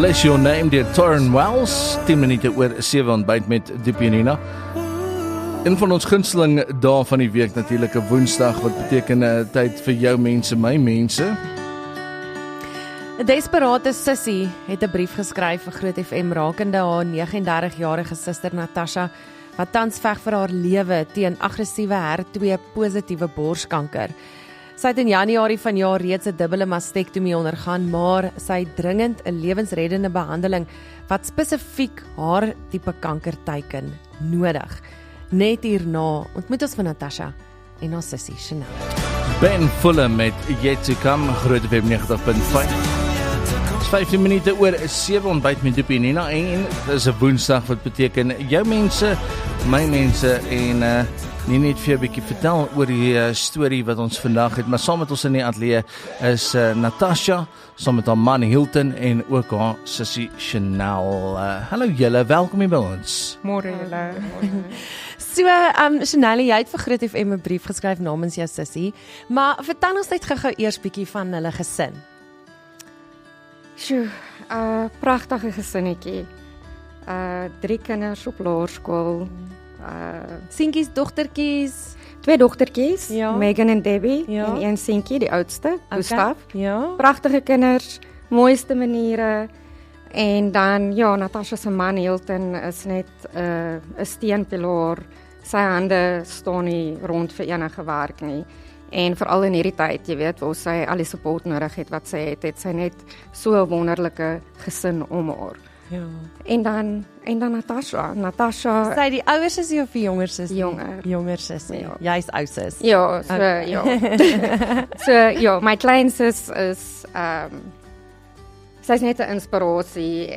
Bless Your Name deur Torrin Wells, 10 minute oor 7 ontbyt met Diepie en Nina. Een van ons gunsteling dae van die week natuurlik 'n Woensdag wat beteken tyd vir jou mense, my mense. 'n Desperate sussie het 'n brief geskryf vir Groot FM rakende haar 39-jarige suster Natasha wat tans veg vir haar lewe teen aggressiewe HER2 positiewe borskanker. Sy het in Januarie vanjaar reeds 'n dubbele mastektomie ondergaan, maar sy het dringend 'n lewensreddende behandeling wat spesifiek haar tipe kanker teiken nodig. Net hierna ontmoet ons van Natasha en haar sussie Chanel. Ben Fuller met Yet to Come, Groot FM 90.5. 15 minute oor 7 ontbyt met Diepie en Nina en dit is 'n Woensdag wat beteken jou mense, my mense en nie net vir 'n bietjie vertel oor die storie wat ons vandag het, maar saam met ons in die ateljee is Natasha, saam met haar man Hilton en ook haar sussie Chanel. Hallo julle, welkom hier by ons. Môre julle. So, Chanel, jy het vir Groot FM 'n brief geskryf namens jou sussie, maar vertel ons net gou eers bietjie van hulle gesin. Sjoe, pragtige gesinnetjie. 3 kinders op laerskool. Seentjies, dogtertjies. 2 dogtertjies, Ja. Megan en Debbie, Ja. en 1 seentjie, die oudste, Gustav. Ja. Pragtige kinders, mooiste maniere. En dan, ja, Natasha se man Hilton is net 'n steunpilaar. Sy hande staan nie rond vir enige werk nie. En veral in hierdie tyd, jy weet, waar sy al die support nodig het wat sy het sy net so 'n wonderlike gesin om haar. Ja. En dan Natasha, Sy die ouer sussie of die jonger sussie? Jonger. Jonger sussie. Ja. Jy's ou sis. ja, so Okay. ja. So ja, my kleinsus is sy's net 'n inspirasie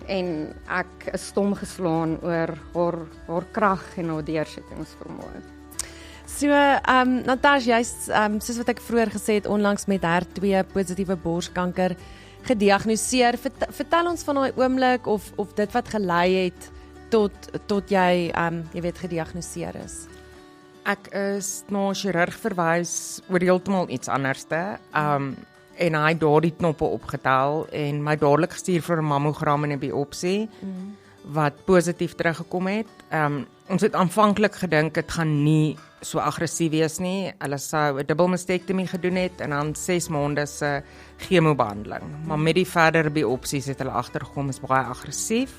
en ek is stom geslaan oor haar krag en haar deursettingsvermoë. So, Natasha, jy's soos wat ek vroeër gesê het, onlangs met HER2 positiewe borskanker gediagnoseer. Vertel ons van daai oomblik of dit wat gelei het tot jy jy weet gediagnoseer is. Ek is na 'n chirurg verwys oor heeltemal iets anderste. En hy het daardie knoppe opgetel en my dadelik gestuur vir 'n mammogram en 'n biopsie wat positief teruggekom het. Ons het aanvanklik gedink dit gaan nie so aggressief wees nie. Hulle sou 'n dubbelmastektomie gedoen het en dan 6 maande se chemobehandeling. Maar met die verdere biopsies het hulle agtergekom is baie aggressief.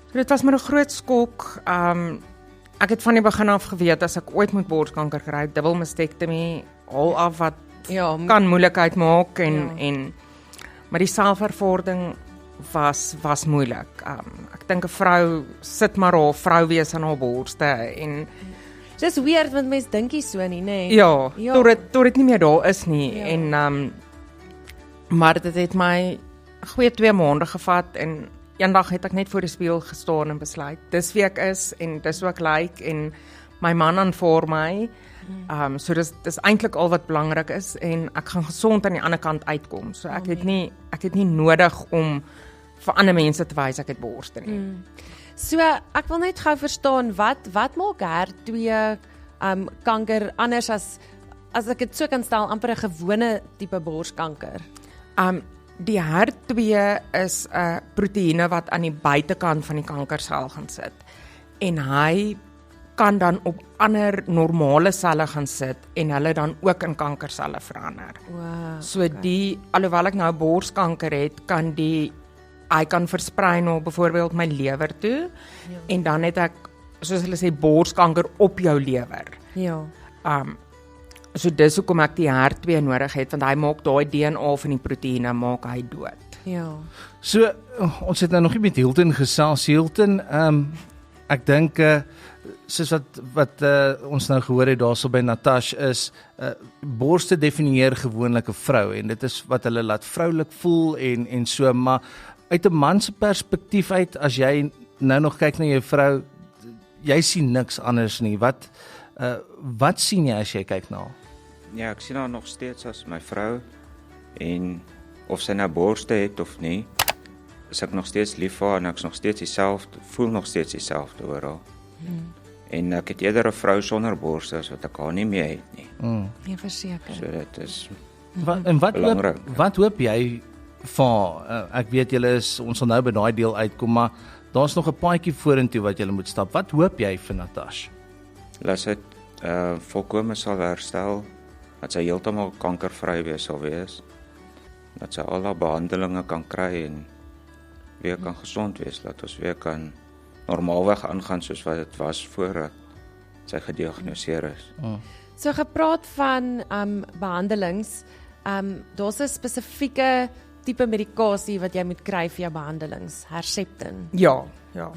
So dit was maar 'n groot skok. Ek het van die begin af geweet as ek ooit moet borskanker kry, dubbelmastektomie al af wat kan moeilikheid maak en maar die selfvervordering was moeilik. Ek dink 'n vrou sit maar haar vrou wees aan haar borste en Dis weird want mense dink nie so nie, nê? ja, tot dit nie meer daar is nie en maar dit het my goeie 2 maande gevat en eendag het ek net voor die spieël gestaan en besluit dis wie ek is en dis hoe ek lyk en my man aanvaar my. So dis eintlik al wat belangrik is en ek gaan gesond aan die ander kant uitkom. So ek het nie nodig om vir ander mense te wys ek het borste nie. So, ek wil net gou verstaan wat maak HER2 kanker anders as ek dit so kan stel amper 'n gewone tipe borskanker. Die HER2 is 'n proteïene wat aan die buitekant van die kankersel gaan sit. En hy kan dan op ander normale selle gaan sit en hulle dan ook in kankerselle verander. Wow. So alhoewel ek nou borskanker het, hy kan versprei na byvoorbeeld my lewer toe en dan het ek soos hulle sê borskanker op jou lewer. Ja. So dis hoekom ek die HER2 nodig het want hy maak daai DNA van die proteïene maak hy dood. Ja. So, ons het nou nog nie met Hilton gesels. Hilton, ek dink soos wat ons nou gehoor het daarso by Natasha is borste definieer gewoonlik 'n vrou en dit is wat hulle laat vroulik voel en so, maar uit 'n man se perspektief uit, as jy nou nog kyk na jou vrou, jy sien niks anders nie. Wat sien jy as jy kyk na haar? Ja, ek sien haar nog steeds as my vrou en of sy nou borste het of nie, is ek nog steeds lief vir haar en ek is nog steeds dieselfde, voel nog steeds dieselfde oor haar. En ek het eerder 'n vrou sonder borste as wat ek haar nie meer het nie. Ja, verseker. So dit is En belangrik. wat hoop jy Ek weet julle ons sal nou by daai deel uitkom, maar daar's nog 'n paadjie vorentoe wat julle moet stap. Wat hoop jy vir Natasha? Laat sy volkome sal herstel, dat sy heeltemal kankervry sal wees, dat sy al haar behandelinge kan kry en weer kan gesond wees, dat ons weer kan normaalweg aangaan soos wat dit was voordat sy gediagnoseer is. So gepraat van behandelings, daar's 'n spesifieke tipe medikasie wat jy moet kry vir jou behandelings, Herceptin. Ja.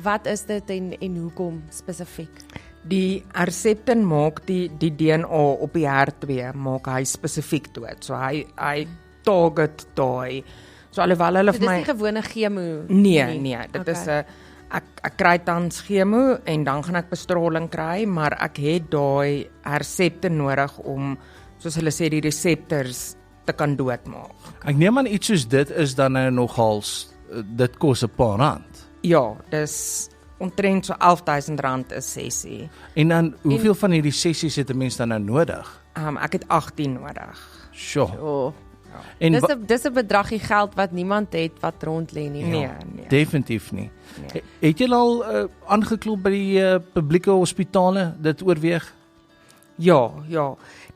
Wat is dit en hoekom spesifiek? Die Herceptin maak die DNA op die HER2 maak hy spesifiek dood. So hy target daai. So alhoewel hulle vir my Dis nie gewone chemo. Nee, dit is 'n ek kry tans chemo en dan gaan ek bestraling kry, maar ek het daai Herceptin nodig om, soos hulle sê, die reseptors te kan doodmaak. Ek neem aan iets soos dit is dan nou nogals, dit kos 'n paar rand. Ja, dis omtrent so R11.000 'n sessie. En dan, hoeveel van hierdie sessies het 'n mens dan nou nodig? Ek het 18 nodig. Sjoe. Oh. En Dis 'n bedragie geld wat niemand het wat rond lê nie. Nee. Definitief nie. Het jy al aangeklop by die publieke hospitale dit oorweeg? Ja.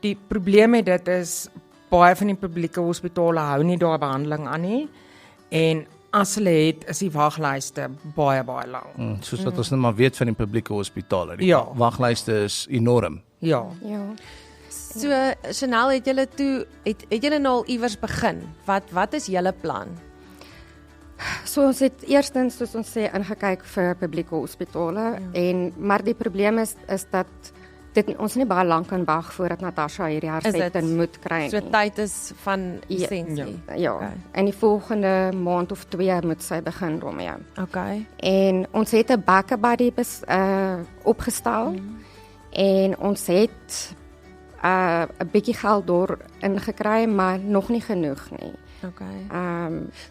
Die probleem met dit is baie van die publieke hospitale hou nie daai behandeling aan nie en as hulle het, is die waglyste baie lank. Soos wat ons nou maar weet van die publieke hospitale. Die Ja. waglyste is enorm. Ja. So Chanel, het julle nou al iewers begin? Wat is julle plan? So ons het eerstens, soos ons sê, ingekyk vir publieke hospitale maar die probleem is dat ons nie baie lank kan wag voordat Natasha hierdie Herceptin moet kry nie. So tyd is van essensie. Ja. Okay. In die volgende maand of 2 moet sy begin daarmee. Okay. En ons het 'n backup buddy opgestel en ons het 'n bietjie geld daar ingekry, maar nog nie genoeg nie. Okay.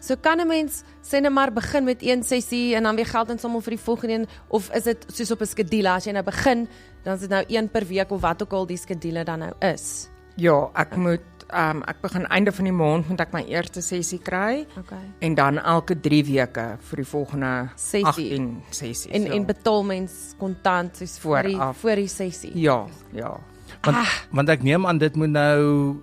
So kan 'n mens sê net maar begin met een sessie en dan weer geld insamel vir die volgende een, of is dit soos op 'n skedule as jy nou begin, dan is dit nou 1 per week of wat ook al die skedule dan nou is? Ja, ek moet ek begin einde van die maand moet ek my eerste sessie kry. Okay. En dan elke 3 weke vir die volgende Sessie. 18 sessies. En betaal mens kontant soos voor die sessie. Ja. Want ek neem aan dit moet nou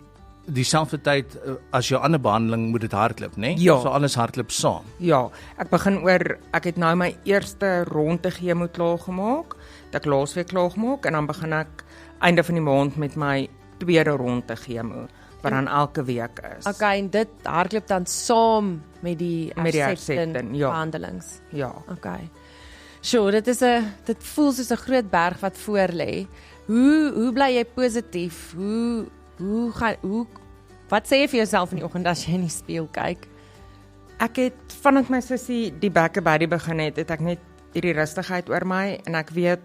dieselfde tyd as jou ander behandeling moet dit hardloop, né? Ja. So alles hardloop saam. Ja, ek het nou my eerste ronde chemo klaar gemaak. Ek laasweek klaar gemaak en dan begin ek einde van die maand met my tweede ronde chemo wat dan elke week is. Okay, en dit hardloop dan saam met die Herceptin behandelings. Ja. Okay. Sjoe, dit voel soos 'n groot berg wat voor lê. Hoe bly jy positief? Wat sê jy vir jouself in die oggend as jy in die spieël kyk? Ek het vanaf my sussie die backup buddy begin het ek net hierdie rustigheid oor my en ek weet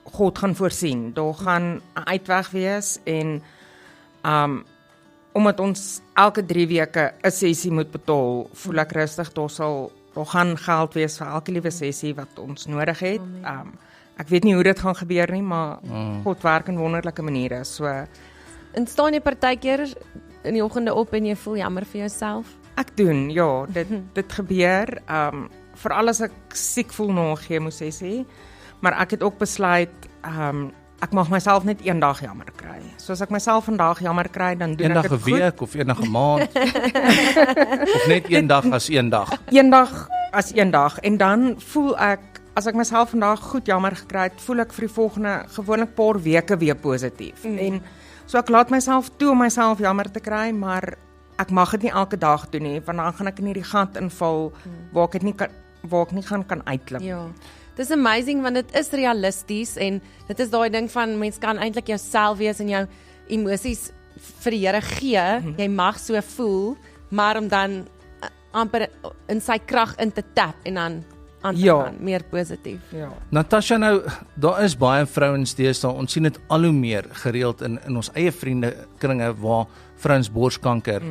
God gaan voorsien. Daar gaan 'n uitweg wees en omdat ons elke 3 weke 'n sessie moet betaal, voel ek rustig. Daar gaan geld wees vir elke liewe sessie wat ons nodig het. Ek weet nie hoe dit gaan gebeur nie, maar God werk in wonderlike maniere. So En staan jy partykeer in die oggende op en jy voel jammer vir jouself? ek doen, ja, dit gebeur. Veral as ek siek voel na 'n chemosessie, maar ek het ook besluit ek mag myself net een dag jammer kry. So as ek myself vandag jammer kry, dan doen ek dit goed. Eendag 'n week of eendag 'n maand. Of net een dag as een dag. Een dag as een dag en dan voel ek as ek myself vandag goed jammer gekry het, voel ek vir die volgende gewoonlik paar weke weer positief. En so ek laat myself toe om myself jammer te kry, maar ek mag dit nie elke dag doen nie, want dan gaan ek in hierdie gat inval waar ek nie kan uitklip. Ja. Dis amazing want dit is realisties en dit is daai ding van mens kan eintlik jouself wees en jou emosies vir die Here gee. Jy mag so voel, maar om dan amper in sy krag in te tap en dan aan te gaan, meer positief. Ja. Natasha, nou daar is baie vrouens deesdae, ons sien dit al hoe meer gereeld in ons eie vriendekringe waar vrouens borskanker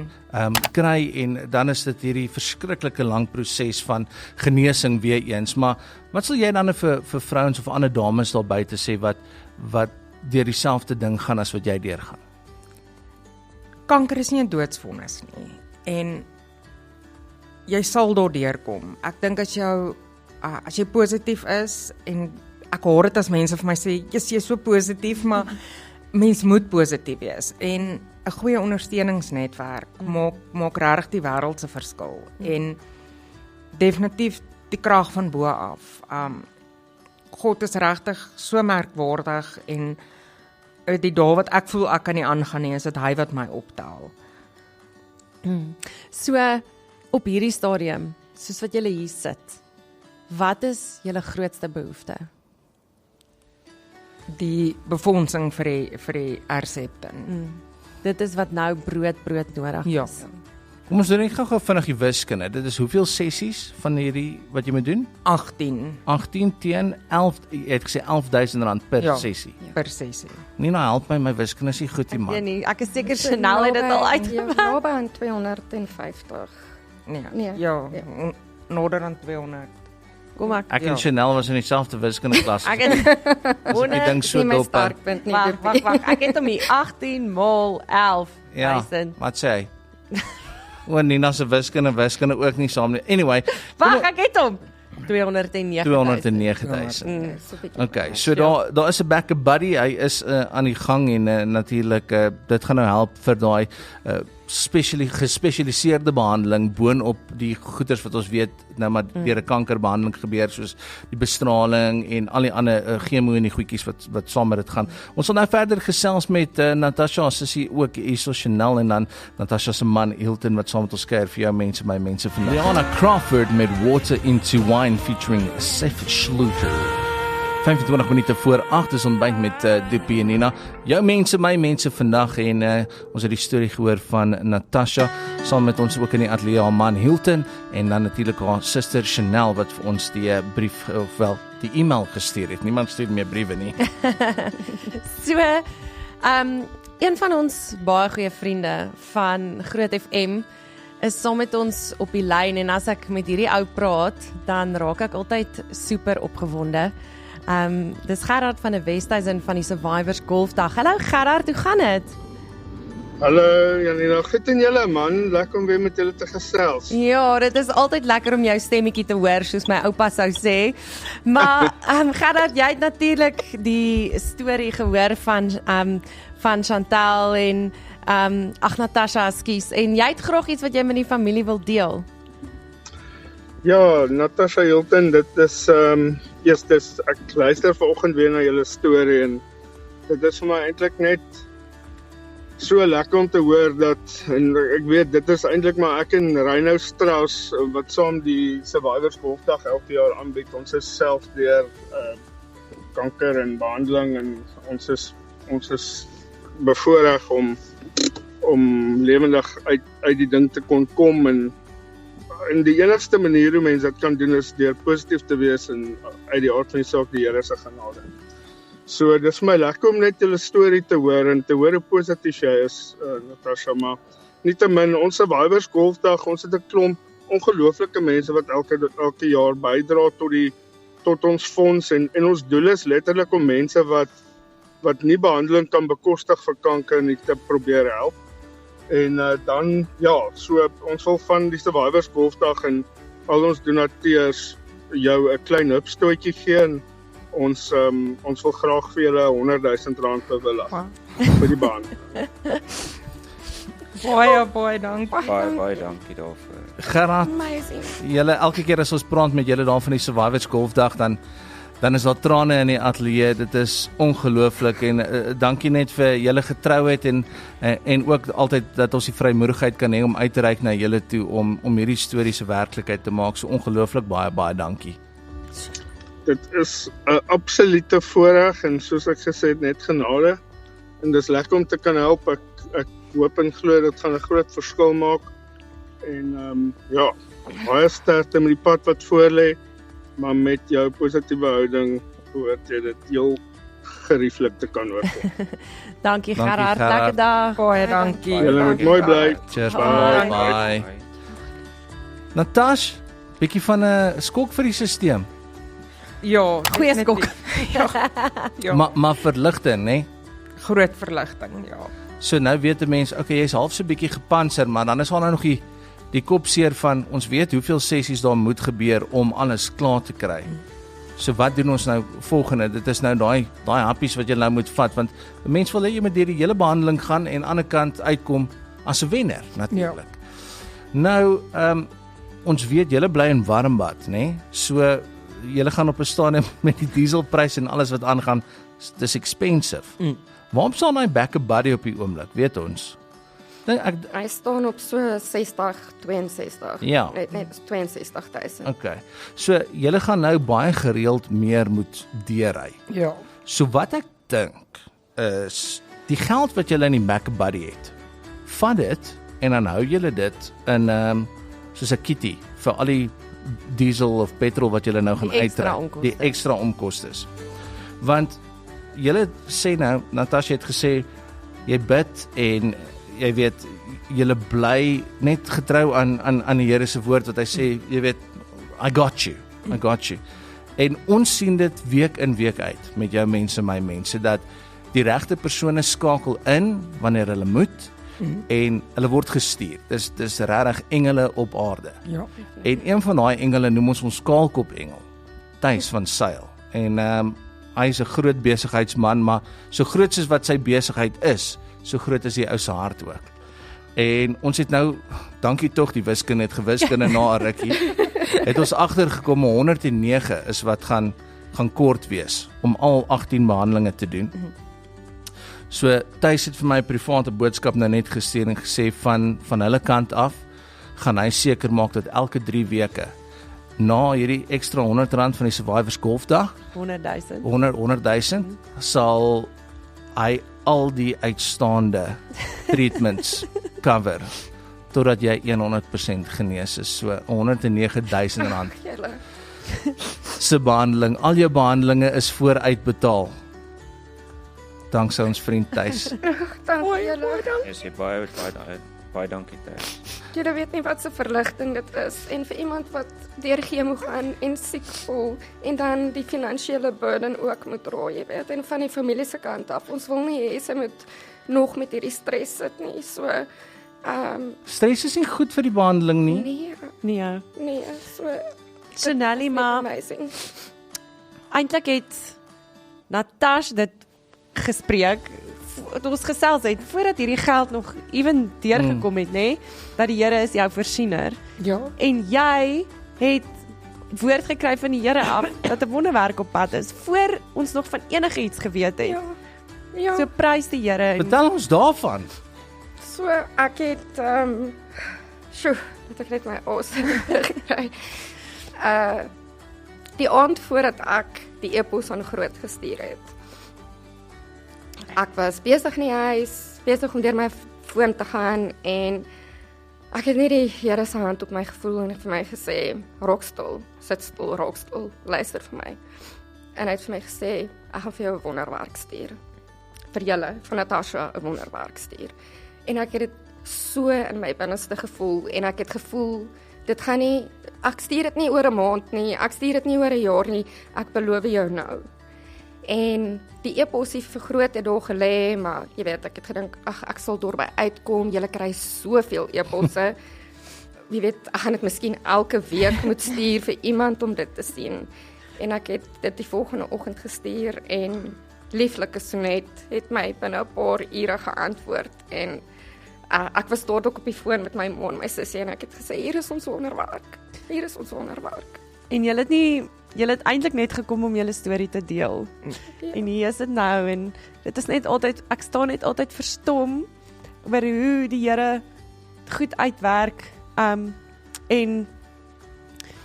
kry en dan is dit hierdie verskriklike lang proses van genesing weer eens. Maar wat sal jy dan vir vrouens of ander dames daar buite sê wat deur dieselfde ding gaan as wat jy deurgaan? Kanker is nie 'n doodsvonnis nie. En jy sal daardeur kom. Ek dink as jy positief is en ek hoor dit as mense vir my sê, jy is so positief, maar mens moet positief wees en 'n goeie ondersteuningsnetwerk maak regtig die wêreld se verskil en definitief die krag van bo af. God is regtig so merkwaardig en die dae wat ek voel ek kan nie aangaan nie, is dit hy wat my optel. So op hierdie stadium, soos wat julle hier sit, wat is julle grootste behoefte? Die befondsing vir die RCEP. Dit is wat nou brood nodig Ja. is. Kom ons doen net gou vinnig die wiskunde. Dit is hoeveel sessies van hierdie wat jy moet doen? 18 18 teen 11, jy het gesê R11.000 per Ja. sessie. per sessie. Nina, help my wiskunde is nie goed nie, man. Nee, ek is seker Chanel het dit al uit. Naby aan 250. Nee, Ja, ja. nader aan 200. Kom ek. Ek en Ja. Chanel was in dieselfde wiskunde klas. Ek het Ek dink so Nie my dop. sterkpunt nie. wag. Ek het hom hier 18 maal 11 Ja, 1000. wat sê hy? O, Nina se wiskunde ook nie saam nie. Anyway, Wag, ek het hom 209. 209.000. Okay, so daar is 'n backup buddy. Hy is aan die gang en natuurlik dit gaan nou help vir daai gespesialiseerde behandeling boonop die goeders wat ons weet nou maar deur 'n kankerbehandeling gebeur, soos die bestraling en al die ander chemo en die goedjies wat saam met dit gaan. Ons sal nou verder gesels met Natasha, sussie ook hierso Chanel en dan Natasha se man Hilton wat saam met ons kuier vir jou mense, my mense vandag. Rihanna Crawford met Water into Wine featuring Seth Schluter. 25 minute voor 8 is ontbyt met Dippie en Nina. Jou mense, my mense vandag en ons het die storie gehoor van Natasha, saam met ons ook in die ateljee haar man Hilton en dan natuurlik haar suster Chanel wat vir ons die brief ofwel die e-mail gestuur het. Niemand stuur meer briewe nie. So, een van ons baie goeie vriende van Groot FM is saam met ons op die lyn en as ek met hierdie ou praat, dan raak ek altyd super opgewonde. Dis Gerard van die Westhuizen van die Survivors Golfdag. Hallo Gerard, hoe gaan dit? Hallo Janina, goed en julle man, lekker om weer met julle te gesels. Ja, dit is altyd lekker om jou stemmetjie te hoor, soos my oupa sou sê. Maar Gerard, jy het natuurlik die storie gehoor van Chantal en Natasha, ekskuus, en jy het graag iets wat jy met die familie wil deel. Ja, Natasha Hilton, dit is ek luister vanoggend weer na julle storie en dit is vir my eintlik net so lekker om te hoor dat, en ek weet dit is eintlik maar ek en Reino Strauss wat saam die Survivors Golfdag elke jaar aanbied. Ons is self deur kanker en behandeling en ons is bevoorreg om lewendig uit die ding te kon kom en die enigste manier hoe mens dit kan doen is deur positief te wees en uit die aard van die saak die Here se genade. So dis vir my lekker om net julle storie te hoor en te hoor hoe positief jy is, Natasha, maar nietemin ons Survivors Golfdag, ons het 'n klomp ongelooflike mense wat elke jaar bydra tot ons fonds en ons doel is letterlik om mense wat nie behandeling kan bekostig vir kanker nie te probeer help. En dan, ja, so ons wil van die Survivors Golfdag en al ons donateurs jou 'n klein hupstootjie gee en ons wil graag vir julle R100,000 bewillig vir die behandeling. Baie dankie. Baie dankie daarvoor. Gerard, julle elke keer as ons praat met julle daar van die Survivors Golfdag dan is daar trane in die ateljee. Dit is ongelooflik en dankie net vir julle getrouheid en ook altyd dat ons die vrymoedigheid kan hê om uit te reik na julle toe om hierdie storie se werklikheid te maak. So ongelooflik baie dankie. Dit is 'n absolute voorreg en soos ek gesê het net genade en dis lekker om te kan help. Ek hoop en glo dit gaan 'n groot verskil maak en ja, baie sterkte met die pad wat voor lê. Maar met jou positiewe houding hoort jy dit heel gerieflik te kan oorkom. Dankie Dankie, Gerard, Gerard. lekker dag. Baie dankie. Julle moet mooi bly. Cheers, Bye. bye. Natasha, bietjie van 'n skok vir die stelsel. Ja, Goeie definitief. Ja. Maar verligting, né? Groot verligting, ja. So nou weet 'n mens, okay, jy's half so bietjie gepanser, maar dan is daar nou nog die die kopseer van, ons weet hoeveel sessies daar moet gebeur om alles klaar te kry. So wat doen ons nou volgende? Dit is nou daai happies wat jy nou moet vat, want 'n mens wil hê jy moet deur die hele behandeling gaan en aan die ander kant uitkom as 'n wenner natuurlik. Nou, ons weet julle bly in Warmbad, né? So julle gaan op 'n stadium met die dieselprys en alles wat aangaan, dis expensive. Waarom staan hy backup buddy op die oomblik, weet ons? Hy staan op so 60, 62. Ja. Net 62,000. Okay. So julle gaan nou baie gereeld meer moet deurry. Ja. So wat ek dink is die geld wat julle in die backup buddy het. Vat dit en dan hou julle dit in soos 'n kitty vir al die diesel of petrol wat julle nou gaan uitry. Die ekstra omkostes. Want julle sê nou, Natasha het gesê jy bid en jy weet julle bly net getrou aan die Here se woord wat hy sê, jy weet I got you. En ons sien dit week in week uit met jou mense, my mense, dat die regte persone skakel in wanneer hulle moet en hulle word gestuur. Dis regtig engele op aarde. Ja. En een van daai engele noem ons kaalkop engel, Thys van Sail. En hy is 'n groot besigheidsman, maar so groot soos wat sy besigheid is, so groot is die ou se hart ook. En ons het nou, dankie tog, die wiskunde het gewiskunde na 'n rukkie, het ons agtergekom 109 is wat gaan kort wees om al 18 behandelinge te doen. So Thys het vir my 'n private boodskap nou net gestuur en gesê van hulle kant af gaan hy seker maak dat elke 3 weke na hierdie ekstra R100 van die Survivors Golfdag 100,000 sal hy al die uitstaande treatments cover totdat jy 100% genees is. So R109,000 se behandeling. Al jou behandelinge is vooruitbetaal. Danksy ons vriend Thys. Dankie julle. Is jy baie dankie Thys. Julle weet nie wat 'n verligting dit is en vir iemand wat deur chemo gaan en siek voel en dan die finansiële burden ook moet dra, jy weet, en van die familie se kant af. Ons wil nie hê sy moet nog met hierdie stres sit nie. So stres is nie goed vir die behandeling nie. Nee, so Nelly, maar amazing. Eintlik het Natasha dit gespreek, ons gesels het voordat hierdie geld nog ewen deurgekom het, nê, dat die Here is jou voorsiener. Ja. En jy het woord gekry van die Here af dat 'n wonderwerk op pad is voor ons nog van enigiets geweet het. Ja. So prys die Here. Vertel ons daarvan. So ek het het ek net my asem gekry. Die aand voordat ek die e-pos aan Groot gestuur het. Ek was besig in die huis, besig om deur my foon te gaan en ek het net die Here se hand op my gevoel en vir my gesê, rokstil, sit stil, rokstil, luister vir my. En hy het vir my gesê, ek gaan vir jou 'n wonderwerk stuur. Vir julle, van Natasha, 'n wonderwerk stuur. En ek het dit so in my binneste gevoel en ek het gevoel, dit gaan nie, ek stuur dit nie oor 'n maand nie, ek stuur dit nie oor 'n jaar nie, ek beloof jou nou. En die e-posie vir Groot het daar gelê, maar jy weet, ek het gedink, ek sal daarby uitkom, julle kry soveel e-posse. Jy weet, ek gaan dit miskien elke week moet stuur vir iemand om dit te sien. En ek het dit die volgende oggend gestuur en lieflike Sonet het my binne 'n paar ure geantwoord en ek was daar ook op die foon met my ma en my sussie en ek het gesê, hier is ons wonderwerk. Hier is ons wonderwerk. En julle het eintlik net gekom om julle storie te deel. Ja. En hier is dit nou en dit is net altyd, ek staan net altyd verstom oor hoe die Here goed uitwerk en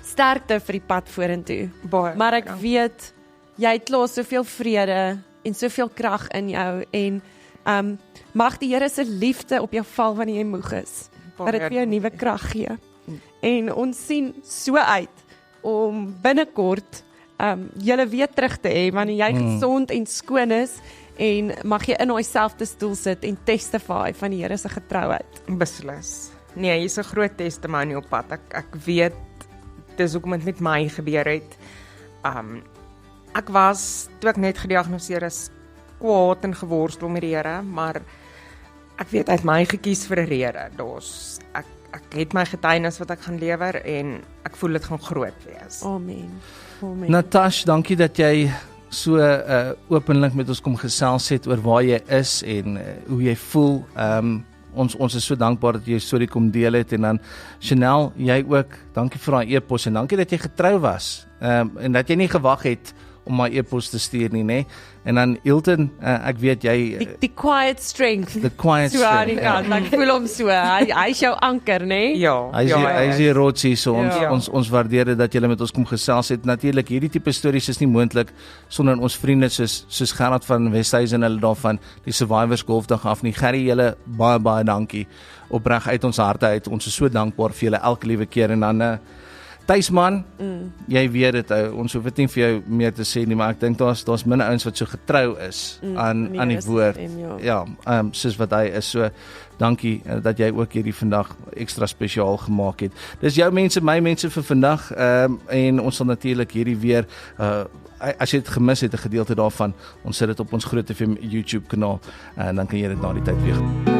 sterkte vir die pad vorentoe. Maar ek weet jy het klaar soveel vrede en soveel krag in jou en mag die Here se liefde op jou val wanneer jy moeg is. Dat dit vir jou nuwe krag gee. En ons sien so uit om binnekort julle weer terug te hê wanneer jy gesond en skoon is en mag jy in daai selfde stoel sit en testify van die Here se getrouheid. Beslis. Nee, hier's 'n groot testimonie op pad. Ek weet dis hoekom dit met my gebeur het. Ek was toe ek net gediagnoseer is kwaad en geworstel met die Here, maar ek weet hy het my gekies vir 'n rede. ek het my getuienis wat ek gaan lewer en ek voel dit gaan groot wees. Amen. Amen. Natasha, dankie dat jy so openlik met ons kom gesels het oor waar jy is en hoe jy voel. Ons is so dankbaar dat jy jou storie kom deel het, en dan Chanel, jy ook, dankie vir daai e-pos en dankie dat jy getrou was, en dat jy nie gewag het om my e-pos te stuur nie, né? En dan Hilton, ek weet jy Die quiet strength. the quiet So aan die strength, kant, ek voel hom so, hy is jou anker, né? Ja, Hy is die rots hier, so Ja. ons waardeer dit dat julle met ons kom gesels het. Natuurlik, hierdie tipe stories is nie moontlik sonder ons vriende soos Gerard van Westhuizen en hulle daarvan die Survivors Golfdag af nie. Gerry, julle baie dankie. Opreg uit ons harte uit. Ons is so dankbaar vir julle elke liewe keer, en dan Tuisman, jy weet dit, ons hoef dit nie vir jou meer te sê nie, maar ek dink daar's min ouens wat so getrou is aan die woord. Ja, soos wat hy is. So dankie dat jy ook hierdie vandag ekstra spesiaal gemaak het. Dis jou mense, my mense vir vandag, en ons sal natuurlik hierdie weer as jy dit gemis het, 'n gedeelte daarvan, ons sit dit op ons Groot FM YouTube kanaal, en dan kan jy dit na die tyd weer